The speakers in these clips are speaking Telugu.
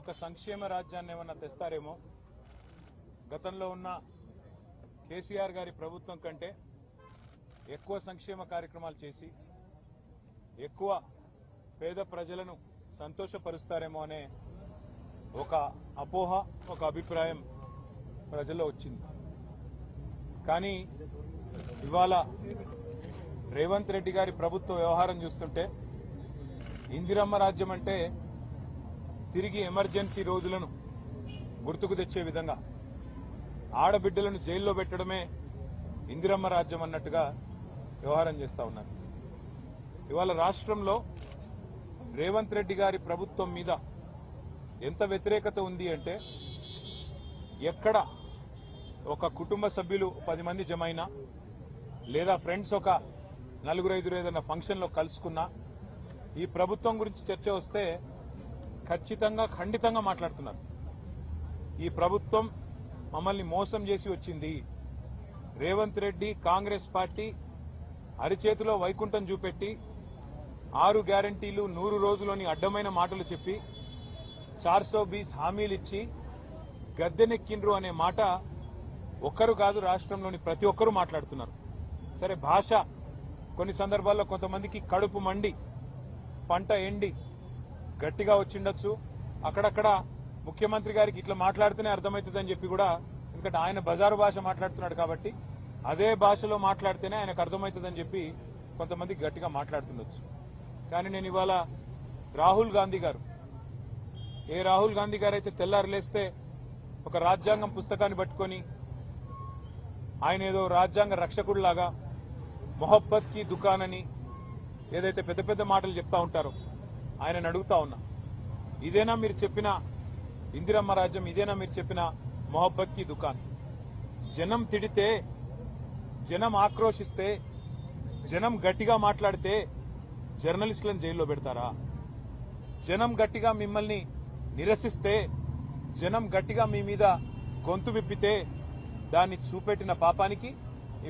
ఒక సంక్షేమ రాజ్యాన్ని ఏమన్నా తెస్తారేమో. గతంలో ఉన్న కేసీఆర్ గారి ప్రభుత్వం కంటే ఎక్కువ సంక్షేమ కార్యక్రమాలు చేసి ఎక్కువ పేద ప్రజలను సంతోషపరుస్తారేమో అనే ఒక అపోహ, ఒక అభిప్రాయం ప్రజల్లో వచ్చింది. కానీ ఇవాళ రేవంత్ రెడ్డి గారి ప్రభుత్వ వ్యవహారం చూస్తుంటే ఇందిరమ్మ రాజ్యం అంటే తిరిగి ఎమర్జెన్సీ రోజులను గుర్తుకు తెచ్చే విధంగా ఆడబిడ్డలను జైల్లో పెట్టడమే ఇందిరమ్మ రాజ్యం అన్నట్టుగా వ్యవహారం చేస్తా ఉన్నారు. ఇవాళ రాష్ట్రంలో రేవంత్ రెడ్డి గారి ప్రభుత్వం మీద ఎంత వ్యతిరేకత ఉంది అంటే, ఎక్కడ ఒక కుటుంబ సభ్యులు 10 మంది జమైనా లేదా ఫ్రెండ్స్ ఒక 4-5 ఏదైనా ఫంక్షన్లో కలుసుకున్నా ఈ ప్రభుత్వం గురించి చర్చ వస్తే ఖచ్చితంగా ఖండితంగా మాట్లాడుతున్నారు. ఈ ప్రభుత్వం మమ్మల్ని మోసం చేసి వచ్చింది. రేవంత్ రెడ్డి కాంగ్రెస్ పార్టీ అరిచేతిలో వైకుంఠం చూపెట్టి 6 గ్యారంటీలు 100 రోజులోని అడ్డమైన మాటలు చెప్పి 420 హామీలిచ్చి గద్దెనెక్కిండ్రు అనే మాట ఒక్కరు కాదు, రాష్ట్రంలోని ప్రతి ఒక్కరూ మాట్లాడుతున్నారు. సరే, భాష కొన్ని సందర్భాల్లో కొంతమందికి కడుపు మండి పంట ఎండి గట్టిగా వచ్చిండొచ్చు. అక్కడక్కడ ముఖ్యమంత్రి గారికి ఇట్లా మాట్లాడితేనే అర్థమవుతుందని చెప్పి కూడా, ఎందుకంటే ఆయన బజారు భాష మాట్లాడుతున్నాడు కాబట్టి అదే భాషలో మాట్లాడితేనే ఆయనకు అర్థమవుతుందని చెప్పి కొంతమంది గట్టిగా మాట్లాడుతుండొచ్చు. కానీ నేను ఇవాళ రాహుల్ గాంధీ గారు, ఏ రాహుల్ గాంధీ గారు అయితే తెల్లారులేస్తే ఒక రాజ్యాంగం పుస్తకాన్ని పట్టుకొని ఆయన ఏదో రాజ్యాంగ రక్షకుడిలాగా మొహబ్బత్ కి దుకాన్ అని ఏదైతే పెద్ద పెద్ద మాటలు చెప్తా ఉంటారో ఆయనను అడుగుతా ఉన్నా, ఇదేనా మీరు చెప్పిన ఇందిరమ్మ రాజ్యం? ఇదేనా మీరు చెప్పిన మొహబ్బత్ కి దుకాన్? జనం తిడితే, జనం ఆక్రోశిస్తే, జనం గట్టిగా మాట్లాడితే జర్నలిస్టులను జైల్లో పెడతారా? జనం గట్టిగా మిమ్మల్ని నిరసిస్తే, జనం గట్టిగా మీ మీద గొంతు విప్పితే దాన్ని చూపెట్టిన పాపానికి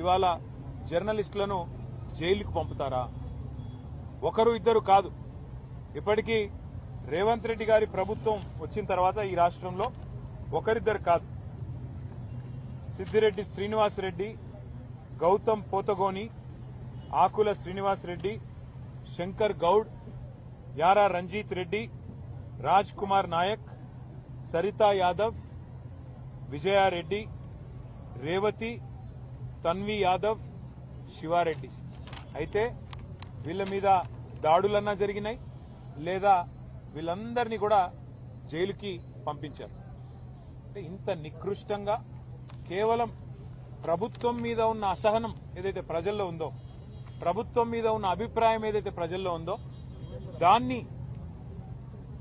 ఇవాళ జర్నలిస్టులను జైలుకు పంపుతారా? ఒకరు ఇద్దరు కాదు, ఇప్పటికీ రేవంత్ రెడ్డి గారి ప్రభుత్వం వచ్చిన తర్వాత ఈ రాష్ట్రంలో ఒకరిద్దరు కాదు, సిద్దిరెడ్డి శ్రీనివాసరెడ్డి, గౌతమ్ పోతగోని, ఆకుల శ్రీనివాసరెడ్డి, శంకర్ గౌడ్, యారా రంజిత్ రెడ్డి, రాజ్ కుమార్ నాయక్, సరితా యాదవ్, విజయారెడ్డి, రేవతి, తన్వి యాదవ్, శివారెడ్డి. అయితే వీళ్ళ మీద దాడులన్నా జరిగినాయి లేదా వీళ్ళందరినీ కూడా జైలుకి పంపించారు. అంటే ఇంత నికృష్టంగా కేవలం ప్రభుత్వం మీద ఉన్న అసహనం ఏదైతే ప్రజల్లో ఉందో, ప్రభుత్వం మీద ఉన్న అభిప్రాయం ఏదైతే ప్రజల్లో ఉందో దాన్ని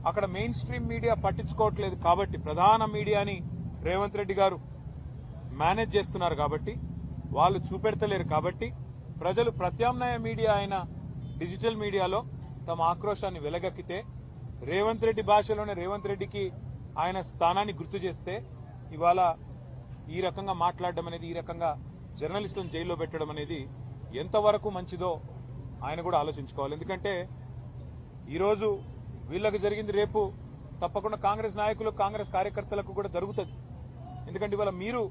అక్కడ మెయిన్ స్ట్రీమ్ మీడియా పట్టించుకోవట్లేదు కాబట్టి, ప్రధాన మీడియాని రేవంత్ రెడ్డి గారు మేనేజ్ చేస్తున్నారు కాబట్టి, వాళ్ళు చూపెడతలేరు కాబట్టి ప్రజలు ప్రత్యామ్నాయ మీడియా అయిన డిజిటల్ మీడియాలో తమ ఆక్రోశాన్ని వెలగక్కితే, రేవంత్ రెడ్డి భాషలోనే రేవంత్ రెడ్డికి ఆయన స్థానాన్ని గుర్తు చేస్తే ఇవాళ ఈ రకంగా మాట్లాడడం అనేది, ఈ రకంగా జర్నలిస్టులను జైల్లో పెట్టడం అనేది ఎంతవరకు మంచిదో ఆయన కూడా ఆలోచించుకోవాలి. ఎందుకంటే ఈరోజు వీళ్ళకి జరిగింది రేపు తప్పకుండా కాంగ్రెస్ నాయకులు, కాంగ్రెస్ కార్యకర్తలకు కూడా జరుగుతుంది. ఎందుకంటే ఇవాళ మీరు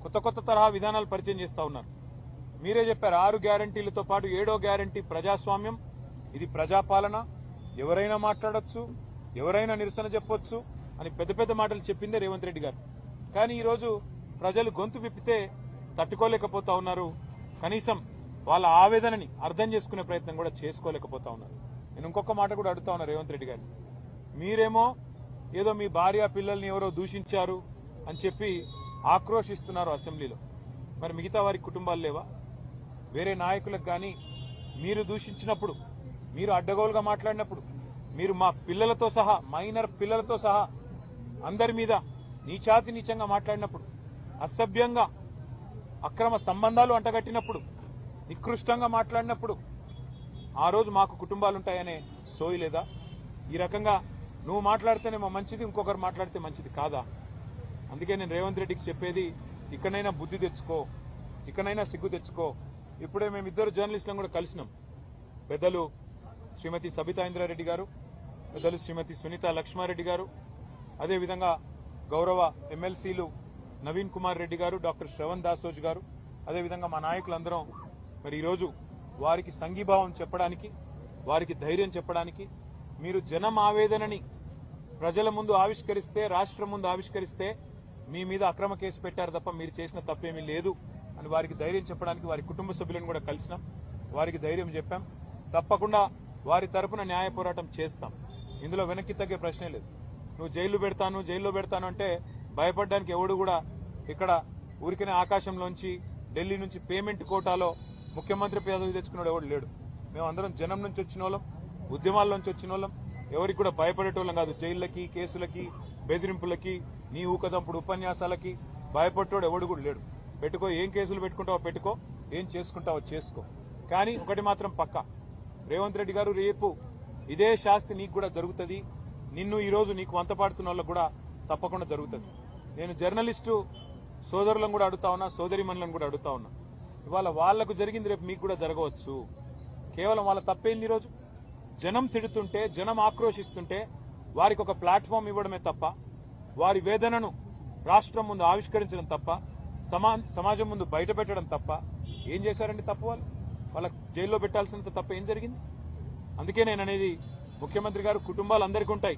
కొత్త కొత్త తరహా విధానాలు పరిచయం చేస్తా ఉన్నారు. మీరే చెప్పారు 6 గ్యారంటీలతో పాటు 7వ గ్యారంటీ ప్రజాస్వామ్యం, ఇది ప్రజాపాలన, ఎవరైనా మాట్లాడొచ్చు, ఎవరైనా నిరసన చెప్పొచ్చు అని పెద్ద పెద్ద మాటలు చెప్పిందే రేవంత్ రెడ్డి గారు. కానీ ఈరోజు ప్రజలు గొంతు విప్పితే తట్టుకోలేకపోతా ఉన్నారు, కనీసం వాళ్ళ ఆవేదనని అర్థం చేసుకునే ప్రయత్నం కూడా చేసుకోలేకపోతా ఉన్నారు. నేను ఇంకొక మాట కూడా అడుగుతా ఉన్నా రేవంత్ రెడ్డి గారిని, మీరేమో ఏదో మీ భార్య పిల్లల్ని ఎవరో దూషించారు అని చెప్పి ఆక్రోశిస్తున్నారు అసెంబ్లీలో, మరి మిగతా వారి కుటుంబాలు లేవా? వేరే నాయకులకు కానీ మీరు దూషించినప్పుడు, మీరు అడ్డగోలుగా మాట్లాడినప్పుడు, మీరు మా పిల్లలతో సహా, మైనర్ పిల్లలతో సహా అందరి మీద నీచాతి నీచంగా మాట్లాడినప్పుడు, అసభ్యంగా అక్రమ సంబంధాలు అంటగట్టినప్పుడు, నికృష్టంగా మాట్లాడినప్పుడు ఆ రోజు మాకు కుటుంబాలుంటాయనే సోయి లేదా? ఈ రకంగా నువ్వు మాట్లాడితేనేమో మంచిది, ఇంకొకరు మాట్లాడితే మంచిది కాదా? అందుకే నేను రేవంత్ రెడ్డికి చెప్పేది, ఇకనైనా బుద్ధి తెచ్చుకో, ఇకనైనా సిగ్గు తెచ్చుకో. ఇప్పుడే మేమిద్దరు జర్నలిస్టులను కూడా కలిసినాం. పెద్దలు శ్రీమతి సబితా ఇంద్రారెడ్డి గారు, పెద్దలు శ్రీమతి సునీత లక్ష్మారెడ్డి గారు, అదేవిధంగా గౌరవ ఎమ్మెల్సీలు నవీన్ కుమార్ రెడ్డి గారు, డాక్టర్ శ్రవణ్ దాసోజ్ గారు, అదేవిధంగా మా నాయకులందరం మరి ఈరోజు వారికి సంఘీభావం చెప్పడానికి, వారికి ధైర్యం చెప్పడానికి, మీరు జనం ఆవేదనని ప్రజల ముందు ఆవిష్కరిస్తే, రాష్ట్రం ముందు ఆవిష్కరిస్తే మీ మీద అక్రమ కేసు పెట్టారు తప్ప మీరు చేసిన తప్పేమీ లేదు అని వారికి ధైర్యం చెప్పడానికి వారి కుటుంబ సభ్యులను కూడా కలిసినాం. వారికి ధైర్యం చెప్పాం. తప్పకుండా వారి తరపున న్యాయ పోరాటం చేస్తాం. ఇందులో వెనక్కి తగ్గే ప్రశ్నే లేదు. నువ్వు జైల్లో పెడతాను అంటే భయపడడానికి ఎవడు కూడా ఇక్కడ ఊరికనే ఆకాశంలోంచి ఢిల్లీ నుంచి పేమెంట్ కోటాలో ముఖ్యమంత్రి పదవి తెచ్చుకున్నాడు ఎవడు లేడు. మేమందరం జనం నుంచి వచ్చిన వాళ్ళం, ఉద్యమాల్లోంచి వచ్చిన వాళ్ళం. ఎవరికి కూడా భయపడేటోళ్ళం కాదు. జైళ్లకి, కేసులకి, బెదిరింపులకి, నీ ఊకదంపుడు ఉపన్యాసాలకి భయపడేటోడు ఎవడు కూడా లేడు. పెట్టుకో, ఏం కేసులు పెట్టుకుంటావో పెట్టుకో, ఏం చేసుకుంటావో చేసుకో. కానీ ఒకటి మాత్రం పక్కా, రేవంత్ రెడ్డి గారు రేపు ఇదే శాస్తి నీకు కూడా జరుగుతుంది. నిన్ను ఈరోజు నీకు వంతపాడుతున్న వాళ్ళకు కూడా తప్పకుండా జరుగుతుంది. నేను జర్నలిస్టు సోదరులను కూడా అడుగుతా ఉన్నా, సోదరిమణులను కూడా అడుగుతా ఉన్నా. ఇవాళ వాళ్లకు జరిగింది రేపు మీకు కూడా జరగవచ్చు. కేవలం వాళ్ళ తప్పేంది? ఈరోజు జనం తిడుతుంటే, జనం ఆక్రోశిస్తుంటే వారికి ఒక ప్లాట్ఫామ్ ఇవ్వడమే తప్ప, వారి వేదనను రాష్ట్రం ముందు ఆవిష్కరించడం తప్ప, సమాజం ముందు బయట పెట్టడం తప్ప ఏం చేశారండి తప్పు? వాళ్ళకి జైల్లో పెట్టాల్సినంత తప్ప ఏం జరిగింది? అందుకే నేను అనేది, ముఖ్యమంత్రి గారు కుటుంబాలు అందరికీ ఉంటాయి.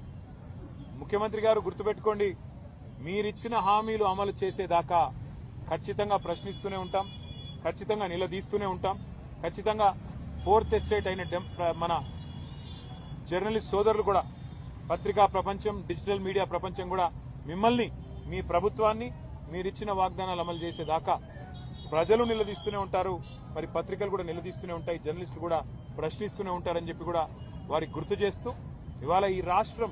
ముఖ్యమంత్రి గారు గుర్తుపెట్టుకోండి, మీరిచ్చిన హామీలు అమలు చేసేదాకా ఖచ్చితంగా ప్రశ్నిస్తూనే ఉంటాం, ఖచ్చితంగా నిలదీస్తూనే ఉంటాం. ఖచ్చితంగా ఫోర్త్ ఎస్టేట్ అయిన మన జర్నలిస్ట్ సోదరులు కూడా, పత్రికా ప్రపంచం, డిజిటల్ మీడియా ప్రపంచం కూడా మిమ్మల్ని, మీ ప్రభుత్వాన్ని, మీరిచ్చిన వాగ్దానాలు అమలు చేసేదాకా ప్రజలు నిలదీస్తూనే ఉంటారు. మరి పత్రికలు కూడా నిలదీస్తూనే ఉంటాయి, జర్నలిస్టులు కూడా ప్రశ్నిస్తూనే ఉంటారని చెప్పి కూడా వారికి గుర్తు చేస్తూ, ఇవాళ ఈ రాష్ట్రం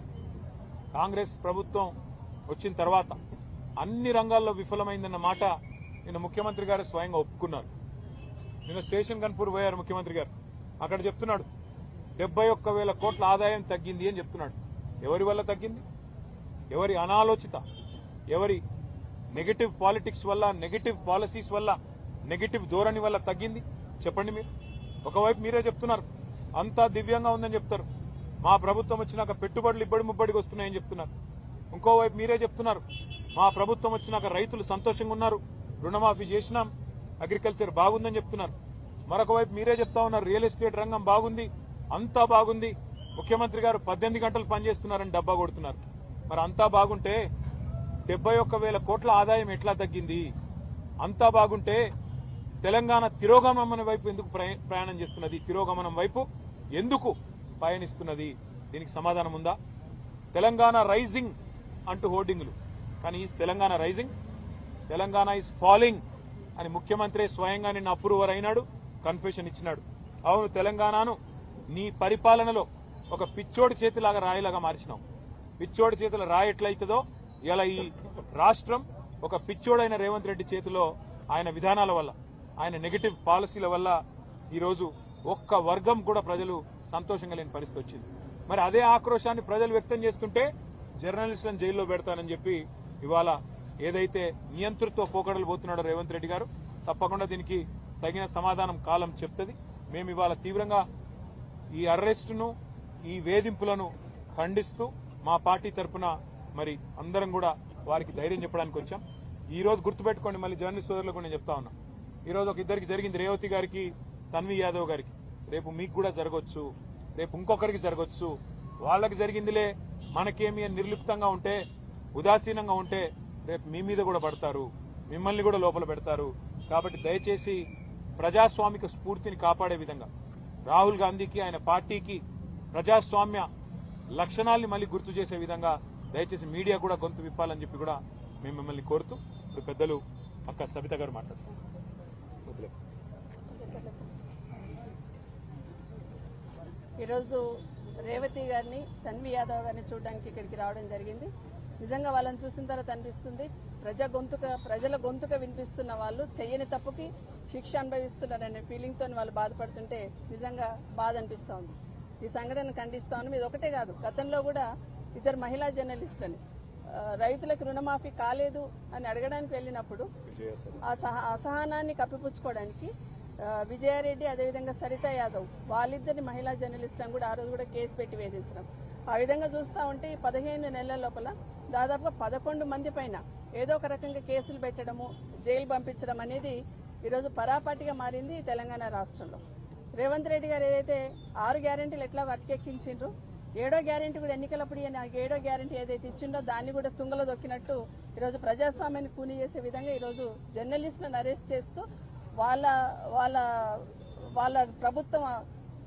కాంగ్రెస్ ప్రభుత్వం వచ్చిన తర్వాత అన్ని రంగాల్లో విఫలమైందన్న మాట నిన్న ముఖ్యమంత్రి గారు స్వయంగా ఒప్పుకున్నారు. నిన్న స్టేషన్ గన్పూర్ పోయారు ముఖ్యమంత్రి గారు. అక్కడ చెప్తున్నాడు 71,000 కోట్ల ఆదాయం తగ్గింది అని చెప్తున్నాడు. ఎవరి వల్ల తగ్గింది? ఎవరి అనాలోచిత, ఎవరి నెగటివ్ పాలిటిక్స్ వల్ల, నెగటివ్ పాలసీస్ వల్ల, నెగటివ్ ధోరణి వల్ల తగ్గింది చెప్పండి మీరు. ఒకవైపు మీరే చెప్తున్నారు అంతా దివ్యంగా ఉందని చెప్తారు, మా ప్రభుత్వం వచ్చినాక పెట్టుబడులు ఇబ్బడి ముబ్బడికి వస్తున్నాయని చెప్తున్నారు. ఇంకోవైపు మీరే చెప్తున్నారు మా ప్రభుత్వం వచ్చినాక రైతులు సంతోషంగా ఉన్నారు, రుణమాఫీ చేసినాం, అగ్రికల్చర్ బాగుందని చెప్తున్నారు. మరొక వైపు మీరే చెప్తా ఉన్నారు రియల్ ఎస్టేట్ రంగం బాగుంది, అంతా బాగుంది, ముఖ్యమంత్రి గారు 18 గంటలు పనిచేస్తున్నారని డబ్బా కొడుతున్నారు. మరి అంతా బాగుంటే 71,000 కోట్ల ఆదాయం ఎట్లా తగ్గింది? అంతా బాగుంటే తెలంగాణ తిరోగమనం వైపు ఎందుకు ప్రయాణం చేస్తున్నది? తిరోగమనం వైపు ఎందుకు పయనిస్తున్నది? దీనికి సమాధానం ఉందా? తెలంగాణ రైజింగ్ అంటూ హోర్డింగ్లు, కానీ ఈ Telangana rising, Telangana is falling అని ముఖ్యమంత్రి స్వయంగా నిన్న అప్రూవర్ అయినాడు, కన్ఫెషన్ ఇచ్చినాడు. అవును, తెలంగాణను నీ పరిపాలనలో ఒక పిచ్చోడి చేతిలాగా రాయిలాగా మార్చినావు. పిచ్చోడి చేతుల రాయి ఎట్లయితుందో ఇలా ఈ రాష్ట్రం ఒక పిచ్చోడైన రేవంత్ రెడ్డి చేతిలో, ఆయన విధానాల వల్ల, ఆయన నెగటివ్ పాలసీల వల్ల ఈరోజు ఒక్క వర్గం కూడా ప్రజలు సంతోషంగా లేని పరిస్థితి వచ్చింది. మరి అదే ఆక్రోశాన్ని ప్రజలు వ్యక్తం చేస్తుంటే జర్నలిస్టులను జైల్లో పెడతానని చెప్పి ఇవాళ ఏదైతే నియంతృత్వ పోకడలు పోతున్నాడో రేవంత్ రెడ్డి గారు, తప్పకుండా దీనికి తగిన సమాధానం కాలం చెప్తుంది. మేము ఇవాళ తీవ్రంగా ఈ అరెస్టును, ఈ వేధింపులను ఖండిస్తూ మా పార్టీ తరఫున మరి అందరం కూడా వారికి ధైర్యం చెప్పడానికి వచ్చాం. ఈ రోజు గుర్తుపెట్టుకోండి, మళ్ళీ జర్నలిస్ట్ సోదరులకు నేను చెప్తా ఉన్నా, ఈ రోజు ఒక ఇద్దరికి జరిగింది, రేవతి గారికి, తన్వి యాదవ్ గారికి. రేపు మీకు కూడా జరగొచ్చు, రేపు ఇంకొకరికి జరగొచ్చు. వాళ్ళకి జరిగిందిలే మనకేమి అని నిర్లిప్తంగా ఉంటే, ఉదాసీనంగా ఉంటే రేపు మీ మీద కూడా పడతారు, మిమ్మల్ని కూడా లోపల పెడతారు. కాబట్టి దయచేసి ప్రజాస్వామిక స్ఫూర్తిని కాపాడే విధంగా రాహుల్ గాంధీకి, ఆయన పార్టీకి ప్రజాస్వామ్య లక్షణాల్ని మళ్ళీ గుర్తు చేసే విధంగా దయచేసి మీడియా కూడా గొంతు విప్పాలని చెప్పి కూడా మేము మిమ్మల్ని కోరుతూ, ఇప్పుడు పెద్దలు అక్క సబిత గారు మాట్లాడుతున్నారు. ఈరోజు రేవతి గారిని, తన్వి యాదవ్ గారిని చూడడానికి ఇక్కడికి రావడం జరిగింది. నిజంగా వాళ్ళని చూసిన తర్వాత అనిపిస్తుంది, ప్రజల గొంతుక వినిపిస్తున్న వాళ్ళు చెయ్యని తప్పుకి శిక్ష అనుభవిస్తున్నారనే ఫీలింగ్తో వాళ్ళు బాధపడుతుంటే నిజంగా బాధ అనిపిస్తూ ఉంది. ఈ సంఘటన ఖండిస్తా ఉన్నాం. ఇది ఒకటే కాదు, గతంలో కూడా ఇద్దరు మహిళా జర్నలిస్టులని రైతులకు రుణమాఫీ కాలేదు అని అడగడానికి వెళ్ళినప్పుడు ఆ అసహనాన్ని కప్పిపుచ్చుకోవడానికి విజయారెడ్డి, అదేవిధంగా సరిత యాదవ్, వాళ్ళిద్దరిని మహిళా జర్నలిస్టులను కూడా ఆ రోజు కూడా కేసు పెట్టి వేధించడం. ఆ విధంగా చూస్తూ ఉంటే ఈ 15 నెలల లోపల దాదాపుగా 11 మంది పైన ఏదో ఒక రకంగా కేసులు పెట్టడము, జైలు పంపించడం అనేది ఈరోజు పరాపాటిగా మారింది ఈ తెలంగాణ రాష్ట్రంలో. రేవంత్ రెడ్డి గారు ఏదైతే 6 గ్యారెంటీలు ఎట్లాగో అటకెక్కించిండ్రు, 7వ గ్యారెంటీ కూడా ఎన్నికలప్పుడు 7వ గ్యారెంటీ ఏదైతే ఇచ్చిండో దాన్ని కూడా తుంగలో దొక్కినట్టు ఈరోజు ప్రజాస్వామ్యాన్ని కూని చేసే విధంగా ఈరోజు జర్నలిస్టులను అరెస్ట్ చేస్తూ వాళ్ళ ప్రభుత్వం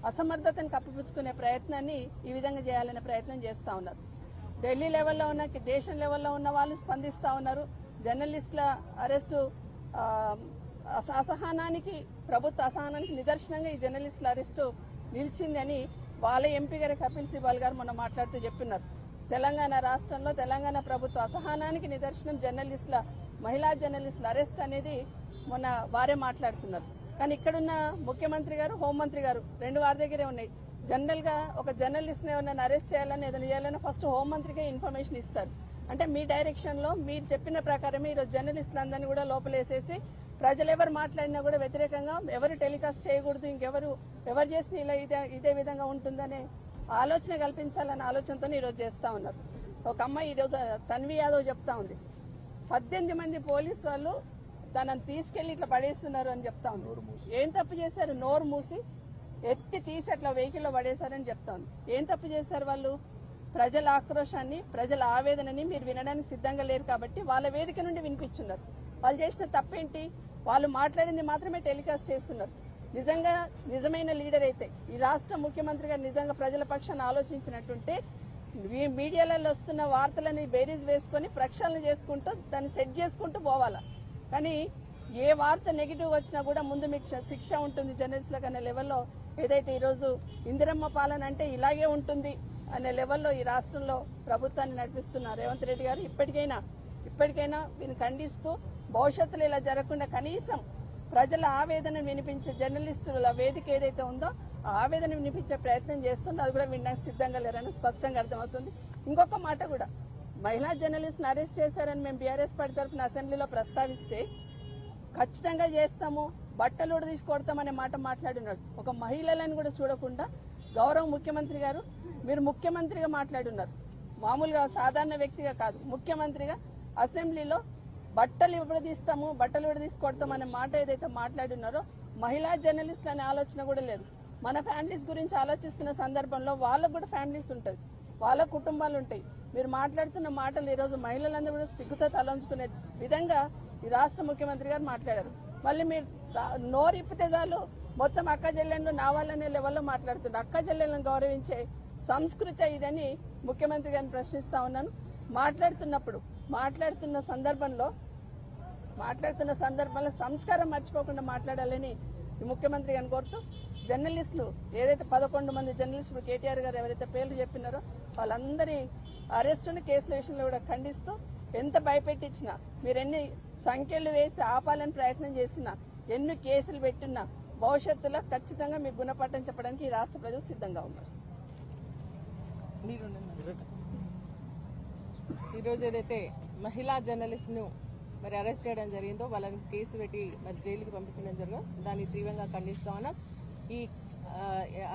అసమర్థతను కప్పిపుచ్చుకునే ప్రయత్నాన్ని ఈ విధంగా చేయాలనే ప్రయత్నం చేస్తూ ఉన్నారు. ఢిల్లీ లెవెల్లో ఉన్న, దేశం లెవెల్లో ఉన్న వాళ్ళు స్పందిస్తూ ఉన్నారు. జర్నలిస్టుల అరెస్టు అసహనానికి, ప్రభుత్వ అసహనానికి నిదర్శనంగా ఈ జర్నలిస్టుల అరెస్టు నిలిచిందని వాళ్ళ ఎంపీ గారు కపిల్ సిబాల్ గారు మొన్న మాట్లాడుతూ చెప్తున్నారు. తెలంగాణ రాష్ట్రంలో తెలంగాణ ప్రభుత్వ అసహనానికి నిదర్శనం మహిళా జర్నలిస్టుల అరెస్ట్ అనేది మొన్న వారే మాట్లాడుతున్నారు. కానీ ఇక్కడున్న ముఖ్యమంత్రి గారు, హోంమంత్రి గారు రెండు వారి దగ్గరే ఉన్నాయి. జనరల్ గా ఒక జర్నలిస్ట్ ని ఎవరైనా అరెస్ట్ చేయాలని, ఏదైనా చేయాలని ఫస్ట్ హోంమంత్రికే ఇన్ఫర్మేషన్ ఇస్తారు. అంటే మీ డైరెక్షన్ లో మీరు చెప్పిన ప్రకారమే ఈరోజు జర్నలిస్టులందరినీ కూడా లోపలేసేసి ప్రజలు ఎవరు మాట్లాడినా కూడా వ్యతిరేకంగా ఎవరు టెలికాస్ట్ చేయకూడదు, ఎవరు చేసిన ఇలా ఇదే విధంగా ఉంటుందనే ఆలోచన కల్పించాలనే ఆలోచనతో ఈరోజు చేస్తా ఉన్నారు. ఒక అమ్మాయి ఈరోజు తన్వి యాదవ్ చెప్తా ఉంది, 18 మంది పోలీసు వాళ్ళు తనని తీసుకెళ్లి ఇట్లా పడేస్తున్నారు అని చెప్తా ఉంది. ఏం తప్పు చేశారు? నోరు మూసి ఎత్తి తీసి అట్లా వెహికల్లో పడేశారని చెప్తా ఉంది. ఏం తప్పు చేశారు వాళ్ళు? ప్రజల ఆక్రోశాన్ని, ప్రజల ఆవేదనని మీరు వినడానికి సిద్ధంగా లేరు కాబట్టి వాళ్ళ వేదిక నుండి వినిపించున్నారు. వాళ్ళు చేసిన తప్పేంటి? వాళ్ళు మాట్లాడింది మాత్రమే టెలికాస్ట్ చేస్తున్నారు. నిజంగా నిజమైన లీడర్ అయితే, ఈ రాష్ట్ర ముఖ్యమంత్రి గారు నిజంగా ప్రజల పక్షాన్ని ఆలోచించినట్టుంటే మీడియాలలో వస్తున్న వార్తలని బేరీజ్ వేసుకుని ప్రక్షాళన చేసుకుంటూ దాన్ని సెట్ చేసుకుంటూ పోవాలా. కానీ ఏ వార్త నెగిటివ్ వచ్చినా కూడా ముందు మీకు శిక్ష ఉంటుంది జర్నలిస్టులకు అనే లెవెల్లో ఏదైతే ఈరోజు ఇందిరమ్మ పాలన అంటే ఇలాగే ఉంటుంది అనే లెవెల్లో ఈ రాష్ట్రంలో ప్రభుత్వాన్ని నడిపిస్తున్నారు రేవంత్ రెడ్డి గారు. ఇప్పటికైనా వీరిని ఖండిస్తూ భవిష్యత్తులో ఇలా జరగకుండా కనీసం ప్రజల ఆవేదన వినిపించే జర్నలిస్టుల వేదిక ఏదైతే ఉందో ఆ ఆవేదన వినిపించే ప్రయత్నం చేస్తుందో అది కూడా వినడానికి సిద్ధంగా లేరని స్పష్టంగా అర్థమవుతుంది. ఇంకొక మాట కూడా, మహిళా జర్నలిస్ట్ని అరెస్ట్ చేశారని మేము బీఆర్ఎస్ పార్టీ తరఫున అసెంబ్లీలో ప్రస్తావిస్తే ఖచ్చితంగా చేస్తాము, బట్టలు తీసి కొడతామనే మాట మాట్లాడున్నాడు. ఒక మహిళలను కూడా చూడకుండా గౌరవ ముఖ్యమంత్రి గారు, మీరు ముఖ్యమంత్రిగా మాట్లాడున్నారు, మామూలుగా సాధారణ వ్యక్తిగా కాదు, ముఖ్యమంత్రిగా అసెంబ్లీలో బట్టలు విడదీసి కొడతామనే మాట ఏదైతే మాట్లాడున్నారో మహిళా జర్నలిస్టులు అనే ఆలోచన కూడా లేదు. మన ఫ్యామిలీస్ గురించి ఆలోచిస్తున్న సందర్భంలో వాళ్ళకు కూడా ఫ్యామిలీస్ ఉంటుంది, వాళ్ళ కుటుంబాలు ఉంటాయి. మీరు మాట్లాడుతున్న మాటలు ఈరోజు మహిళలందరూ కూడా సిగ్గుతో తలంచుకునే విధంగా ఈ రాష్ట్ర ముఖ్యమంత్రి గారు మాట్లాడారు. మళ్ళీ మీరు నోరు ఇప్పితే చాలు మొత్తం అక్క చెల్లెళ్ళు నా వాళ్ళనే లెవెల్లో మాట్లాడుతున్నారు. అక్క చెల్లెళ్ళను గౌరవించే సంస్కృతి ఇదని ముఖ్యమంత్రి గారిని ప్రశ్నిస్తా ఉన్నాను. మాట్లాడుతున్న సందర్భంలో సంస్కారం మర్చిపోకుండా మాట్లాడాలని ముఖ్యమంత్రి గారిని కోరుతూ, జర్నలిస్టులు ఏదైతే 11 మంది జర్నలిస్టులు కేటీఆర్ గారు ఎవరైతే పేర్లు చెప్పినారో వాళ్ళందరి అరెస్టును, కేసుల విషయంలో కూడా ఖండిస్తూ, ఎంత భయపెట్టించినా, మీరు ఎన్ని సంఖ్యలు వేసి ఆపాలని ప్రయత్నం చేసినా, ఎన్ని కేసులు పెట్టినా భవిష్యత్తులో ఖచ్చితంగా మీకు గుణపాఠం చెప్పడానికి ఈ రాష్ట్ర ప్రజలు సిద్ధంగా ఉన్నారు. ఈరోజు ఏదైతే మహిళా జర్నలిస్ట్ ను మరి అరెస్ట్ చేయడం జరిగిందో, వాళ్ళని కేసు పెట్టి మరి జైలుకి పంపించడం జరిగిందో దాన్ని తీవ్రంగా ఖండిస్తా ఉన్నాం. ఈ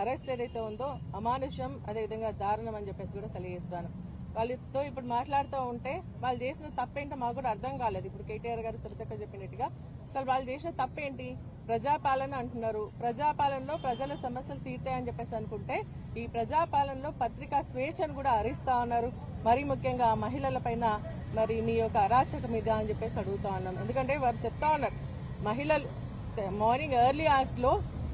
అరెస్ట్ ఏదైతే ఉందో అమానుషం, అదేవిధంగా దారుణం అని చెప్పేసి కూడా తెలియజేస్తాను. వాళ్ళతో ఇప్పుడు మాట్లాడుతూ ఉంటే వాళ్ళు చేసిన తప్పేంటో మాకు కూడా అర్థం కాలేదు. ఇప్పుడు కేటీఆర్ గారు సరితక్క చెప్పినట్టుగా అసలు వాళ్ళు చేసిన తప్పేంటి? ప్రజాపాలన అంటున్నారు. ప్రజాపాలనలో ప్రజల సమస్యలు తీర్తాయని చెప్పేసి అనుకుంటే ఈ ప్రజాపాలనలో పత్రికా స్వేచ్ఛను కూడా హరిస్తా ఉన్నారు. మరీ ముఖ్యంగా మహిళల పైన మరి నీ యొక్క అరాచకం ఇదా అని చెప్పేసి అడుగుతా ఉన్నాం. ఎందుకంటే వారు చెప్తా ఉన్నారు, మహిళలు మార్నింగ్ ఎర్లీ అవర్స్ లో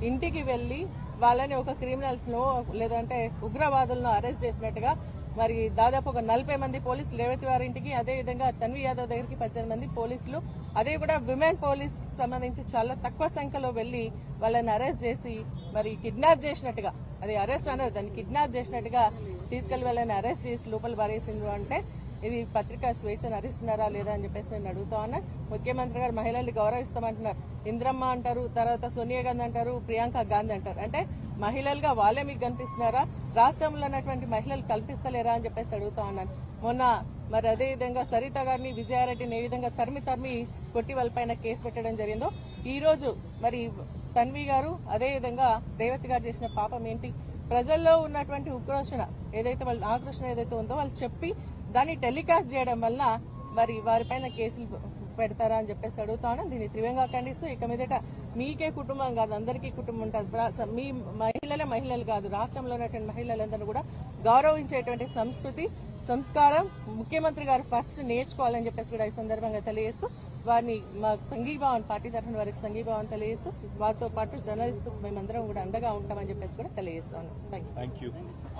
ఇంటికి వెళ్లి వాళ్ళని ఒక క్రిమినల్స్ ను లేదంటే ఉగ్రవాదులను అరెస్ట్ చేసినట్టుగా మరి దాదాపు ఒక 40 మంది పోలీసులు రేవతి వారి ఇంటికి, అదేవిధంగా తన్వి యాదవ్ దగ్గరికి 18 మంది పోలీసులు, అదే కూడా విమెన్ పోలీస్ సంబంధించి చాలా తక్కువ సంఖ్యలో వెళ్లి వాళ్ళని అరెస్ట్ చేసి మరి కిడ్నాప్ చేసినట్టుగా, అది అరెస్ట్ అన్నారు, దాన్ని కిడ్నాప్ చేసినట్టుగా తీసుకెళ్లి వాళ్ళని అరెస్ట్ చేసి లోపల పారేసిండ్రు. అంటే ఇది పత్రికా స్వేచ్ఛను హరిస్తున్నారా లేదా అని చెప్పేసి నేను అడుగుతా ఉన్నా. ముఖ్యమంత్రి గారు మహిళల్ని గౌరవిస్తామంటున్నారు, ఇంద్రమ్మ అంటారు, తర్వాత సోనియా గాంధీ అంటారు, ప్రియాంక గాంధీ అంటారు. అంటే మహిళలుగా వాళ్ళే మీకు కనిపిస్తున్నారా? రాష్ట్రంలో ఉన్నటువంటి మహిళలు కల్పిస్తలేరా అని చెప్పేసి అడుగుతా ఉన్నాను. మొన్న మరి అదే విధంగా సరిత గారిని, విజయారెడ్డిని ఏ విధంగా తరిమి కొట్టి వాళ్ళపైన కేసు పెట్టడం జరిగిందో, ఈ రోజు మరి తన్వి గారు అదే విధంగా రేవతి గారు చేసిన పాపం ఏంటి? ప్రజల్లో ఉన్నటువంటి ఉక్రోషణ ఏదైతే వాళ్ళ ఆక్రోషణ ఏదైతే ఉందో వాళ్ళు చెప్పి దాన్ని టెలికాస్ట్ చేయడం వల్ల మరి వారిపైన కేసులు పెడతారా అని చెప్పేసి అడుగుతాను. దీన్ని తీవ్రంగా ఖండిస్తూ ఇక మీదట మీకే కుటుంబం కాదు అందరికీ కుటుంబం ఉంటుంది. మీ మహిళలు కాదు రాష్ట్రంలో ఉన్నటువంటి మహిళలందరూ కూడా గౌరవించేటువంటి సంస్కృతి సంస్కారం ముఖ్యమంత్రి గారు ఫస్ట్ నేర్చుకోవాలని చెప్పేసి కూడా ఈ సందర్భంగా తెలియజేస్తూ వారిని మా సంఘీభావం పార్టీ తరఫున వారికి సంఘీభావం తెలియజేస్తూ వారితో పాటు జర్నలిస్టు మేమందరం కూడా అండగా ఉంటామని చెప్పేసి కూడా తెలియజేస్తాను. Thank you.